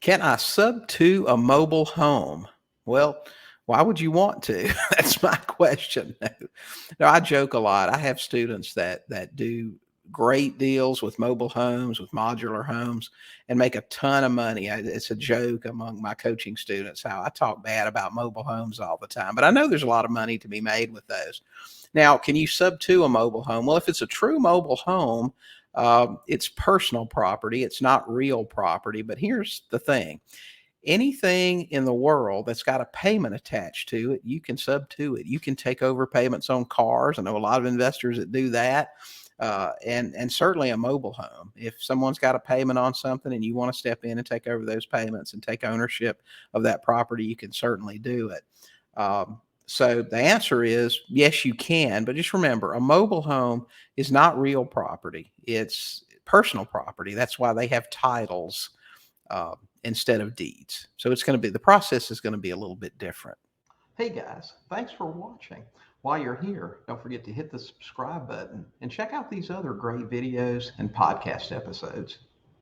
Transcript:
Can I sub to a mobile home? Well, why would you want to? That's my question. No, I joke a lot. I have students that do great deals with mobile homes, with modular homes, and make a ton of money. It's a joke among my coaching students how I talk bad about mobile homes all the time, but I know there's a lot of money to be made with those. Now, can you sub to a mobile home? Well, if it's a true mobile home, it's personal property. It's not real property. But here's the thing: anything in the world that's got a payment attached to it, you can sub to it. You can take over payments on cars. I know a lot of investors that do that. And certainly a mobile home. If someone's got a payment on something and you want to step in and take over those payments and take ownership of that property, you can certainly do it. So the answer is yes, you can. But just remember, a mobile home is not real property. It's personal property. That's why they have titles instead of deeds. So it's going to be the process is going to be a little bit different. Hey guys, thanks for watching. While you're here, don't forget to hit the subscribe button and check out these other great videos and podcast episodes.